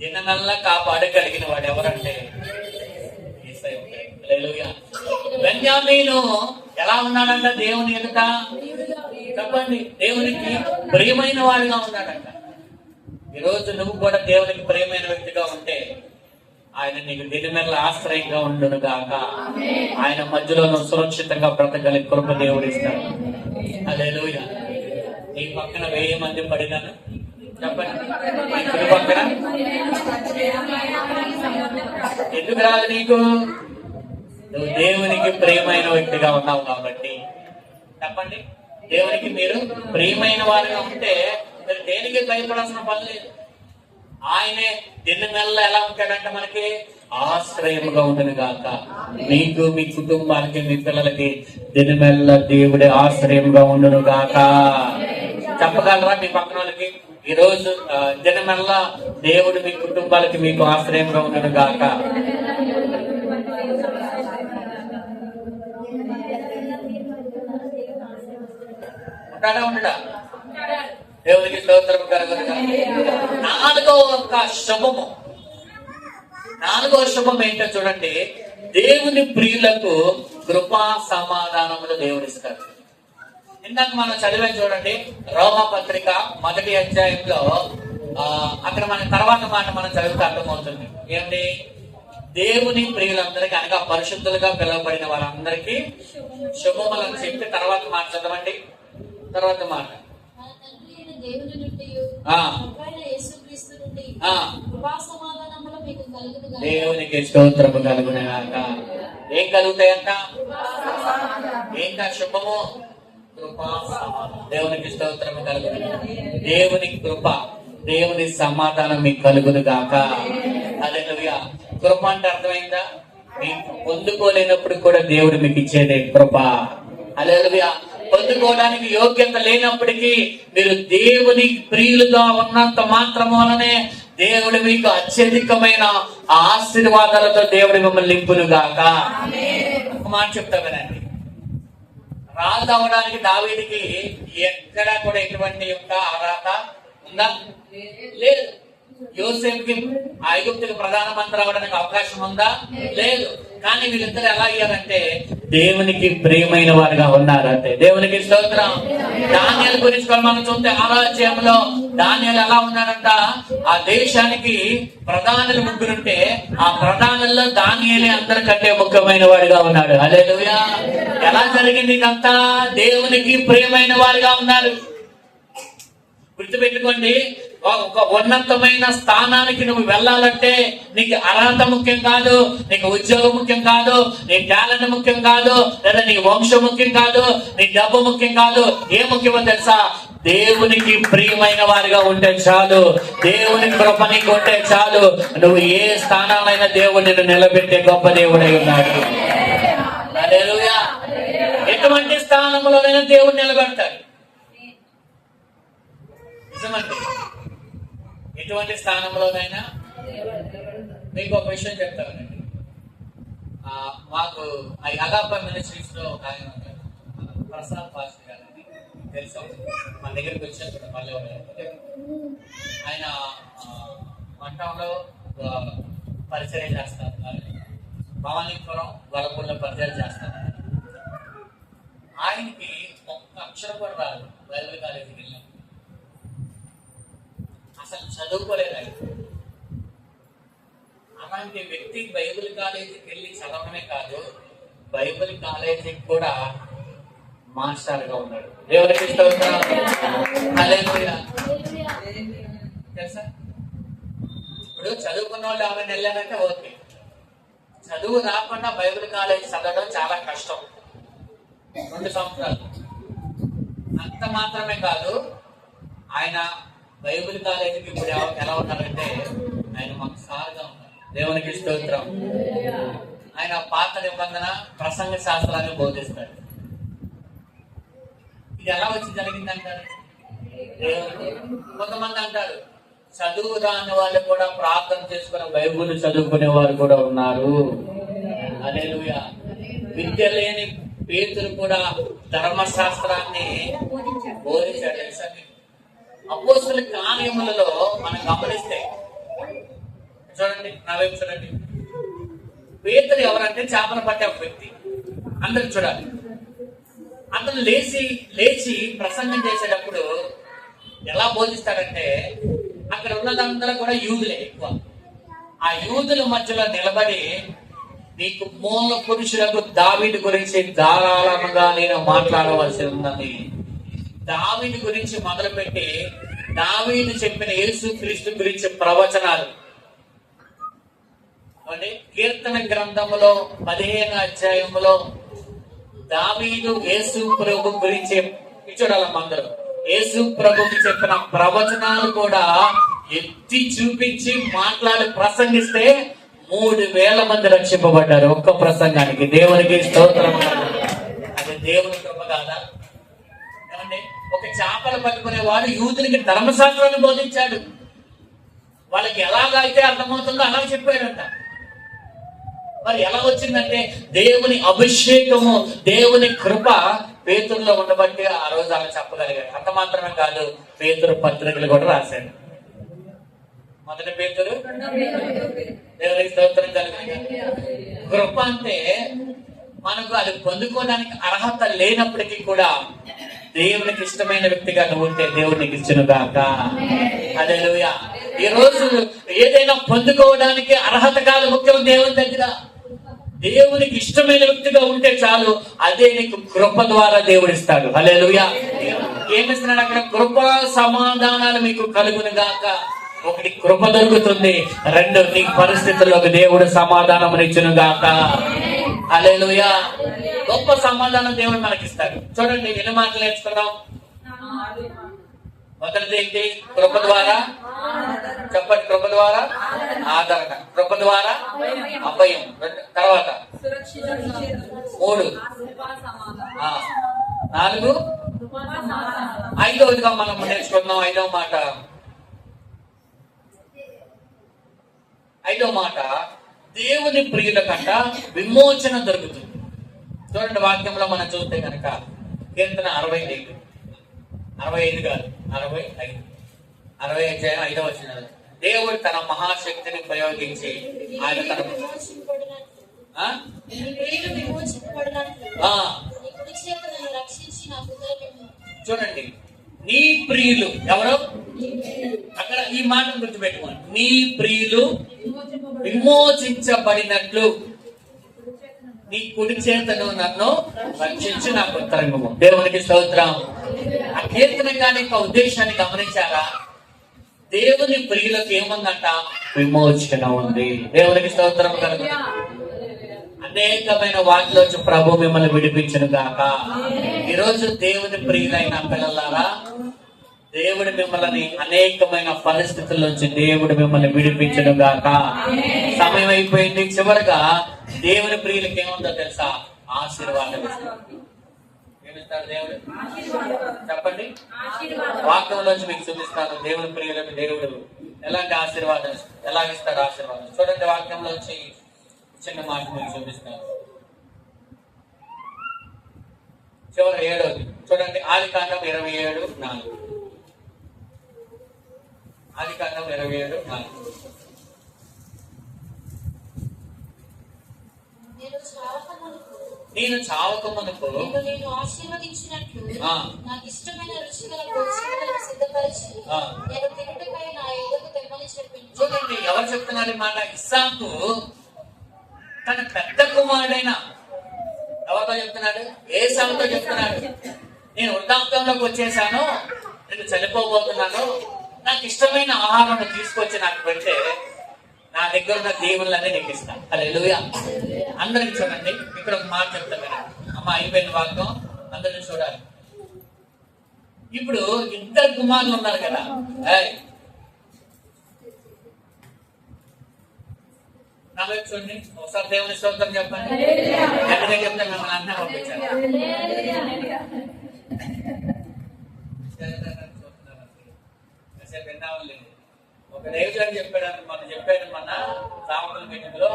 దినమెల్లా కాపాడగలిగిన వాడు ఎవరంటే యేసయ్య. హల్లెలూయా. బెన్యామీను ఎలా ఉన్నాడంట దేవుని ఎదుట? చెప్పండి. దేవునికి ప్రియమైన వాడిగా ఉన్నాడంట. ఈరోజు నువ్వు కూడా దేవునికి ప్రియమైన వ్యక్తిగా ఉంటే ఆయన నీకు దినమెల్ల ఆశ్రయంగా ఉండును గాక. ఆయన మధ్యలో నువ్వు సురక్షితంగా బ్రతకగలి కృప దేవుడు ఇస్తాడు. హల్లెలూయా. నీ పక్కన 1000 మంది పడినాను చెప్పండి. నీ పక్కన ఎందుకు రాదు నీకు? నువ్వు దేవునికి ప్రియమైన వ్యక్తిగా ఉన్నావు కాబట్టి. చెప్పండి. దేవునికి మీరు ప్రియమైన వారిగా ఉంటే మీరు దేనికి భయపడాల్సిన పని లేదు. ఆయనే దినమెల్లా ఎలా ఉంటాడంటే మనకి ఆశ్రయముగా ఉండను గాక. మీకు, మీ కుటుంబానికి, మీ పిల్లలకి దినమెల్లా దేవుడే ఆశ్రయంగా ఉండును గాక. చెప్పగలరా మీ పక్కన వాళ్ళకి? ఈ రోజు దినమెల్లా దేవుడు మీ కుటుంబాలకి, మీకు ఆశ్రయంగా ఉండును గాక. ఉంటాడా? ఉండడా? దేవునికి స్తోత్రం కలుగును గాక. 4వ శుభము. 4వ శుభం ఏంటో చూడండి. దేవుని ప్రియులకు కృపా సమాధానములు దేవుడిస్తాడు. ఇందాక మనం చదివే చూడండి, రోమా పత్రిక 1వ అధ్యాయంలో అక్కడ మన తర్వాత మాట మనం చదివితే అర్థమవుతుంది. ఏమిటి? దేవుని ప్రియులందరికీ అనగా పరిశుద్ధులుగా పిలువబడిన వారందరికీ శుభములను చెప్పి తర్వాత మాట చదవండి. తర్వాత మాట దేవునికి స్తోత్రము కలుగును గాక. ఏం కలుగుతాయంట? ఏంట శుభము? కృపా సమాధానం. దేవునికి స్తోత్రము కలుగును. దేవుని కృప, దేవుని సమాధానం మీకు కలుగును గాక. హల్లెలూయా. కృప అంటే అర్థమైందా? మీకు పొందుకోలేనప్పుడు కూడా దేవుడు మీకు ఇచ్చేదే కృప. హల్లెలూయా. పొందుకోవడానికి యోగ్యత లేనప్పటికీ మీరు దేవుని ప్రియులుగా ఉన్నంత మాత్రం వలనే దేవుడు మీకు అత్యధికమైన ఆశీర్వాదాలతో దేవుడు మిమ్మల్ని నింపును గాక. ఒక మాట చెప్తా వినండి. రాజు అవ్వడానికి దావీదుకి ఎక్కడా కూడా ఎటువంటి యొక్క అర్హత ఉందా? లేదు. యోసేపుకి ఐగుప్తుకి ప్రధానమంత్రి అవ్వడానికి అవకాశం ఉందా? లేదు. కానీ వీళ్ళిద్దరు ఎలా అయ్యారంటే దేవునికి ప్రియమైన వారుగా ఉన్నారు అంతే. దేవునికి స్తోత్రం. దానియేలు గురించి మనం చూస్తే 6వ అధ్యాయంలో దానియేలు ఎలా ఉన్నాడంట? ఆ దేశానికి ప్రధానులు 3 ఉంటే ఆ ప్రధానుల్లో దానియేలే అందరికంటే ముఖ్యమైన వాడిగా ఉన్నాడు. హల్లెలూయా. ఎలా జరిగింది ఇదంతా? దేవునికి ప్రియమైన వారుగా ఉన్నారు. గుర్తుపెట్టుకోండి, ఒక ఉన్నతమైన స్థానానికి నువ్వు వెళ్ళాలంటే నీకు అర్హత ముఖ్యం కాదు, నీకు ఉద్యోగం ముఖ్యం కాదు, నీ టాలెంట్ ముఖ్యం కాదు, లేదా నీ వంశం ముఖ్యం కాదు, నీ డబ్బు ముఖ్యం కాదు. ఏ ముఖ్యమో తెలుసా? దేవునికి ప్రియమైన వారిగా ఉంటే చాలు, దేవుని కృప నీకు ఉంటే చాలు. నువ్వు ఏ స్థానాలైనా దేవుడు నిన్ను నిలబెట్టే గొప్ప దేవుడై ఉన్నాడు. హల్లెలూయా. ఎటువంటి స్థానంలోనైనా దేవుడు నిలబెడతాడు. నిజమండి. ఎటువంటి స్థానంలోనైనా. మీకు ఒక విషయం చెప్తానండి. మాకు అగాప మినిస్ట్రీస్ లో ఒక ఆయన ఉన్నారు, ప్రసాద్ పాస్టర్ గారు అని తెలుసు. మన దగ్గరికి వచ్చారు మళ్ళీ. ఆయన మంటంలో పరిచయం చేస్తారు, భవానీపురం వరపుల్లో పరిచయం చేస్తారు. ఆయనకి ఒక్క అక్షరం కూడా రాదు. బైబిల్ కాలేజీకి వెళ్ళాం, అసలు చదువుకోలేదు ఆయన. అలాంటి వ్యక్తి బైబిల్ కాలేజీకి వెళ్ళి చదవడమే కాదు, బైబిల్ కాలేజీకి కూడా మాస్టర్ గా ఉన్నాడు. దేవునికి స్తోత్రం. హల్లెలూయా. తెలుసా? ఇప్పుడు చదువుకున్న వాళ్ళు ఆమెను వెళ్ళారంటే ఓకే, చదువు రాకుండా బైబిల్ కాలేజీ చదవడం చాలా కష్టం. 2 సంవత్సరాలు. అంత మాత్రమే కాదు, ఆయన బైబిల్ కాలేజీకి ఇప్పుడు ఎలా ఉన్నారంటే ఆయన మాకు సార్గా ఉన్నారు. దేవునికి స్తోత్రం. ఆయన పాత నిబంధన ప్రసంగ శాస్త్రాన్ని బోధిస్తాడు. ఇది ఎలా వచ్చి జరిగిందంటారు? కొంతమంది అంటారు చదువు రాని వాళ్ళు కూడా ప్రార్థన చేసుకుని బైబిల్ చదువుకునే వారు కూడా ఉన్నారు. హల్లెలూయా. విద్య లేని పేతురు కూడా ధర్మశాస్త్రాన్ని బోధించాడు. అపోస్తలుల కార్యములలో మనం గమనిస్తే చూడండి, నా వైపు చూడండి. పేతురు ఎవరంటే చేపలు పట్టే ఒక వ్యక్తి. అందరు చూడాలి. అతను లేచి ప్రసంగం చేసేటప్పుడు ఎలా బోధిస్తాడంటే, అక్కడ ఉన్నదందరూ కూడా యూదులే ఎక్కువ. ఆ యూదుల మధ్యలో నిలబడి, నీకు మూల పురుషులకు దావీదు గురించి ధారాళంగా నేను మాట్లాడవలసి ఉన్నది. దావీదు గురించి మొదలుపెట్టి దావీదు చెప్పిన యేసు క్రీస్తు గురించి ప్రవచనాలు. కీర్తన గ్రంథములో 15వ అధ్యాయములో దావీదు యేసు ప్రభు గురించి చూడాలమ్మందరూ. యేసు ప్రభుకి చెప్పిన ప్రవచనాలు కూడా ఎత్తి చూపించి మాట్లాడి ప్రసంగిస్తే 3000 మంది రక్షింపబడ్డారు ఒక్క ప్రసంగానికి. దేవునికి స్తోత్రం. అది దేవుని కృప కాదా? ఏమండి, ఒక చేపలు పట్టుకునే వాడు యూదులకి ధర్మశాస్త్రాన్ని బోధించాడు. వాళ్ళకి ఎలాగైతే అర్థమవుతుందో అలా చెప్పాడంట. మరి ఎలా వచ్చిందంటే దేవుని అభిషేకము, దేవుని కృప పేతురులో ఉండబట్టి ఆ రోజు అలా చెప్పగలిగాడు. అంత మాత్రమే కాదు, పేతురు పత్రికలు కూడా రాశాడు. మొదటి పేతురు, దేవునికి స్తోత్రం కలుగును. కృప అంటే మనకు అది పొందుకోవడానికి అర్హత లేనప్పటికీ కూడా దేవునికి ఇష్టమైన వ్యక్తిగా నువ్వు ఉంటే దేవునికి ఇచ్చును గాక. హల్లెలూయా. ఈ రోజు ఏదైనా పొందుకోవడానికి అర్హత కాదు ముఖ్యం. దేవుని దగ్గర దేవునికి ఇష్టమైన వ్యక్తిగా ఉంటే చాలు, అదే నీకు కృప ద్వారా దేవుడిస్తాడు. హల్లెలూయా. ఏమిస్తున్నాడు అక్కడ? కృప సమాధానాలు మీకు కలుగును గాక. ఒకటి కృప దొరుకుతుంది, 2 నీ పరిస్థితుల్లోకి దేవుడు సమాధానం ఇచ్చును గాక. హల్లెలూయా. గొప్ప సమాధానం దేవుడు మనకిస్తాడు. చూడండి, ఎన్ని మాటలు నేర్చుకున్నాం. మొదటిది ఏంటి? కృప ద్వారా. చెప్పండి, కృప ద్వారా ఆదరణ, కృప ద్వారా అభయం. తర్వాత 3, 4, 5వదిగా మనం నేర్చుకున్నాం. 5వ మాట, 5వ మాట, దేవుని ప్రియుల కంట విమోచన దొరుకుతుంది. చూడండి, వాక్యంలో మనం చూస్తే కనుక కీర్తన 65 కాదు 65, 60 అధ్యాయం 5వ వచనం. దేవుడు తన మహాశక్తిని ప్రయోగించి ఆయన తన చూడండి, నీ ప్రియులు ఎవరు? అక్కడ ఈ మాట గుర్తుపెట్టుకోండి. నీ ప్రియులు విమోచించబడినట్లు నీ కుడి చేతను నన్ను రక్షించి నాకు ఉత్తరంగము. దేవునికి స్తోత్రం. ఆ కీర్తన కానీ ఉద్దేశాన్ని గమనించారా? దేవుని ప్రియులకు ఏముందంట? విమోచన ఉంది. దేవునికి స్తోత్రం కలుగును. అనేకమైన వాటిలోంచి ప్రభు మిమ్మల్ని విడిపించును గాక. ఈరోజు దేవుని ప్రియులైన పిల్లలారా, దేవుడు మిమ్మల్ని అనేకమైన పరిస్థితుల్లోంచి దేవుడు మిమ్మల్ని విడిపించును గాక. సమయం అయిపోయింది. చివరగా దేవుని ప్రియులకి ఏముందో తెలుసా? ఆశీర్వాదం ఇస్తాడు. ఏమిస్తాడు దేవుడు? చెప్పండి. వాక్యంలోంచి మీకు చూపిస్తాను. దేవుని ప్రియులకు దేవుడు ఎలాంటి ఆశీర్వాదం ఇస్తాడు, ఎలాగిస్తాడు ఆశీర్వాదం. చూడండి, వాక్యంలోంచి చిన్న మాట మీకు చూపిస్తాను. చివరి 7వ చూడండి. ఆదికాండం 27:4. ఆదికాండం 27:4. నేను చావకమునుపు
నేను ఆశీర్వదించినట్లు
ఆ.
నాకు ఇష్టమైన రుచిగల భోజనాలను సిద్ధపరిచి
ఆ.
నేను తినుటకై నా ఎదుగు తెమ్మని చెప్పింది.
చూడండి, ఎవరు చెప్తున్నారు ఈ మాట? ఇస్సాకు తన పెద్ద కుమారుడైన ఎవరితో చెప్తున్నాడు? ఏసావుతో చెప్తున్నాడు. నేను వృద్ధాప్తంలోకి వచ్చేసాను, నేను చనిపోబోతున్నాను, నాకు ఇష్టమైన ఆహారం తీసుకొచ్చి నాకు పెడితే నా దగ్గర ఉన్న దీవులన్నీ నీకు ఇస్తాను. హల్లెలూయా. అందరికి చూడండి, ఇక్కడ ఒక మాట చెప్తాను కదా అమ్మ. అయిపోయిన వాక్యం అందరిని చూడాలి. ఇప్పుడు 2 కుమారులు ఉన్నారు కదా. నా వైపు చూడండి, ఒకసారి దేవుని స్తోత్రం చెప్పండి. ఎక్కడికి చెప్తే మిమ్మల్ని అన్న పంపించారు. ఒక దేవుడు చెప్పాడు, మనం చెప్పాడు మన సామకుల మీటింగ్ లో.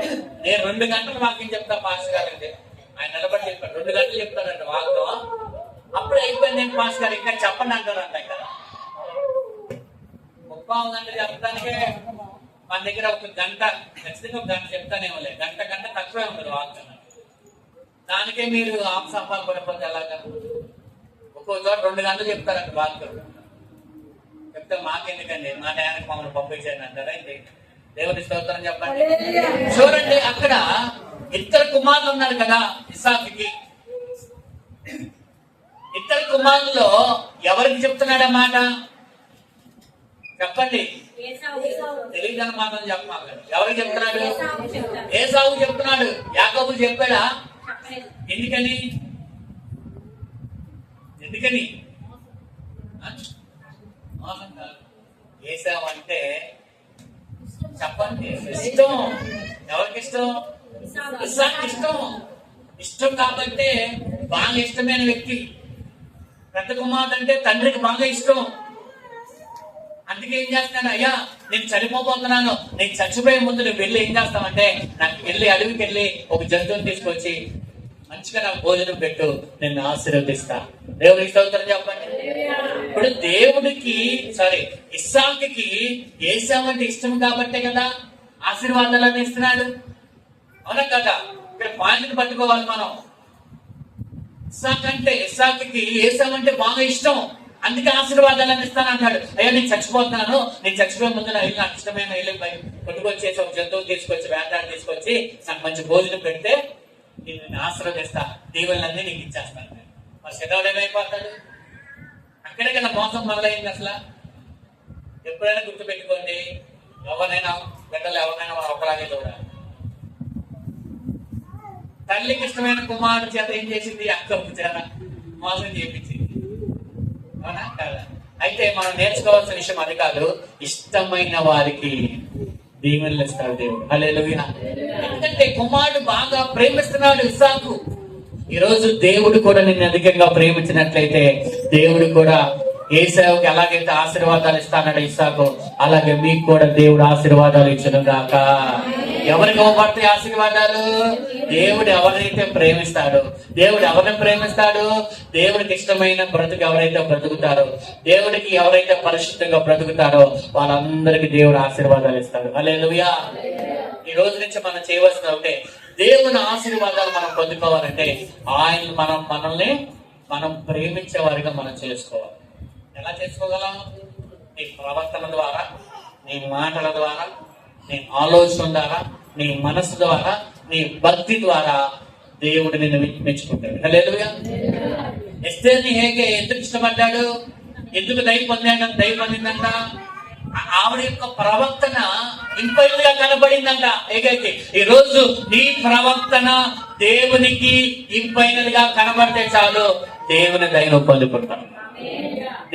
నేను 2 గంటలు వాక్యం చెప్తా పాస్టర్ గారికి. ఆయన నిలబడి చెప్పాడు 2 గంటలు చెప్తాడంట వాక్యం. అప్పుడు అయిపోయింది. నేను పాస్టర్ గారు ఇంకా చెప్పండి అంటారంట. ఇక్కడ 30 గంటలు చెప్పడానికే మన దగ్గర 1 గంట, ఖచ్చితంగా 1 గంట చెప్తానేమోలే. గంట తక్కువే ఉండదు వాక్యం. దానికే మీరు ఆపసంపాలు పడిపోతే ఎలాగా? ఒక్కో చోట 2 గంటలు చెప్తారంట వాక్యం. చెప్తే మాకెందుకండి, మా టయానికి మమ్మల్ని పంపించాను అంటారా? దేవుని స్తోత్రం చెప్పండి. చూడండి, అక్కడ 2 కుమారులు ఉన్నారు కదా ఇస్సాకుకి. 2 కుమారుల్లో ఎవరికి చెప్తున్నాడు మాట? చెప్పండి. తెలియదన్న మాటలు చెప్పమాక. ఎవరికి చెప్తున్నాడు? ఏసావుకు చెప్తున్నాడు. యాకోబుకు చెప్పాడా? ఎందుకని? ఏసావు అంటే చెప్పండి ఇష్టం. ఎవరికి ఇష్టం? ఇస్సాకు ఇష్టం కాబట్టి బాగా ఇష్టమైన వ్యక్తి. పెద్ద కుమారుడు అంటే తండ్రికి బాగా ఇష్టం. అందుకే ఏం చేస్తాను? అయ్యా నేను చనిపోతున్నాను, నేను చచ్చిపోయే ముందు నువ్వు వెళ్ళి ఏం చేస్తావంటే, నాకు వెళ్ళి అడవికి వెళ్ళి ఒక జంతువుని తీసుకొచ్చి మంచిగా నాకు భోజనం పెట్టు, నేను ఆశీర్వదిస్తా. దేవుడికి స్తోత్రం చెప్పండి. ఇప్పుడు దేవుడికి ఇస్సాకుకి ఏసావు అంటే ఇష్టం కాబట్టే కదా ఆశీర్వాదాలను ఇస్తున్నాడు. అవునా కదా? ఇక్కడ పాయింట్ పట్టుకోవాలి మనం. ఇస్సాకుకి ఏసావు అంటే బాగా ఇష్టం, అందుకే ఆశీర్వాదాలను ఇస్తాను అంటాడు. అయ్యా నేను చచ్చిపోతున్నాను, నేను చచ్చిపోయే ముందు నాకు ఇష్టమైన కొట్టుకొచ్చేసి ఒక జంతువులు తీసుకొచ్చి వేటాడు తీసుకొచ్చి నాకు మంచి భోజనం పెడితే నేను ఆశీర్వదిస్తా, దీవులన్నీ నీకు ఇచ్చేస్తాను. మరి శివుడు ఏమైపోతాడు? అక్కడే కదా మోసం మొదలైంది. అసలు ఎప్పుడైనా గుర్తుపెట్టుకోండి, ఎవరైనా బిడ్డలు ఎవరైనా ఒకలాగే చూడాలి. తల్లికి ఇష్టమైన కుమారుడు చేత ఏం చేసింది? అక్కపు చేత మోసం చేయించింది. అవునా కాదా? అయితే మనం నేర్చుకోవాల్సిన విషయం అది కాదు, ఇష్టమైన వారికి దీవెనలు ఇస్తాడు దేవుడు. హల్లెలూయా. ఎందుకంటే కుమారుడు బాగా ప్రేమిస్తున్నాడు ఇస్సాకు. ఈ రోజు దేవుడు కూడా నిన్ను అధికంగా ప్రేమించినట్లయితే దేవుడు కూడా ఏసావుకి ఎలాగైతే ఆశీర్వాదాలు ఇస్తానన్నాడు ఇస్సాకు, అలాగే మీకు కూడా దేవుడు ఆశీర్వాదాలు ఇచ్చును గాక. ఎవరికి ఇవ్వబడతాయి ఆశీర్వాదాలు? దేవుడు ఎవరైతే ప్రేమిస్తాడో, దేవుడు ఎవరిని ప్రేమిస్తాడు? దేవుడికి ఇష్టమైన బ్రతుకు ఎవరైతే బ్రతుకుతారో, దేవుడికి ఎవరైతే పరిశుద్ధంగా బ్రతుకుతారో వాళ్ళందరికీ దేవుడు ఆశీర్వాదాలు ఇస్తాడు. హల్లెలూయా. ఈ రోజు నుంచి మనం చేయవలసిన ఒకటే, దేవుని ఆశీర్వాదాలు మనం పొందుకోవాలంటే మనల్ని మనం ప్రేమించే వారిగా మనం చేసుకోవాలి. ఎలా చేసుకోగలం? నీ ప్రవర్తన ద్వారా, నీ మాటల ద్వారా, నీ ఆలోచన ద్వారా, నీ మనసు ద్వారా, నీ భక్తి ద్వారా దేవుడు నిన్ను మెచ్చుకుంటాడు. హల్లెలూయా. ఎస్తేర్ని హేగే ఎందుకు ఇష్టపడ్డాడు? ఎందుకు దయ పొందిందంట? ఆవిడ యొక్క ప్రవర్తన ఇంపైనగా కనబడిందంట ఏకైతే. ఈ రోజు నీ ప్రవర్తన దేవునికి ఇంపైనగా కనబడితే చాలు, దేవుని దయను పొందుకుంటాం,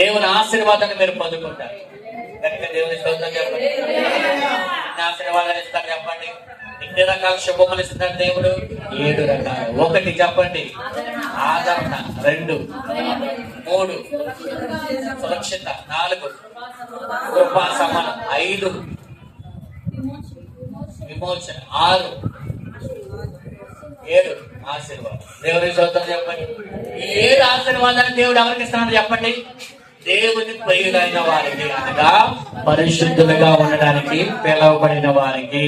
దేవుని ఆశీర్వాదాన్ని మీరు పొందుకుంటారు. కనుక దేవుని స్తోత్రం చెప్పండి. ఆశీర్వాదాలు ఇస్తారు చెప్పండి. ఎన్ని రకాల శుభములు ఇస్తున్నారు దేవుడు? 7 రకాలు. 1 చెప్పండి, ఆదరణ. 2, 3 సురక్షిత. 4 కృపా సమానం. 5 విమోచన. 6 7 ఆశీర్వాదం. దేవుని స్తోత్రం చెప్పండి. ఈ 7 ఆశీర్వాదాన్ని దేవుడు ఎవరికి ఇస్తున్నాడు చెప్పండి? దేవుని ప్రియులైన వారికి, అనగా పరిశుద్ధులుగా ఉండడానికి పిలువబడిన వారికి.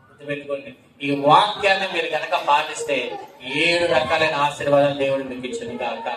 గుర్తుపెట్టుకోండి, ఈ వాక్యాన్ని మీరు కనుక పాటిస్తే 7 రకాలైన ఆశీర్వాదాలు దేవుడు మీకు ఇచ్చిన కాక.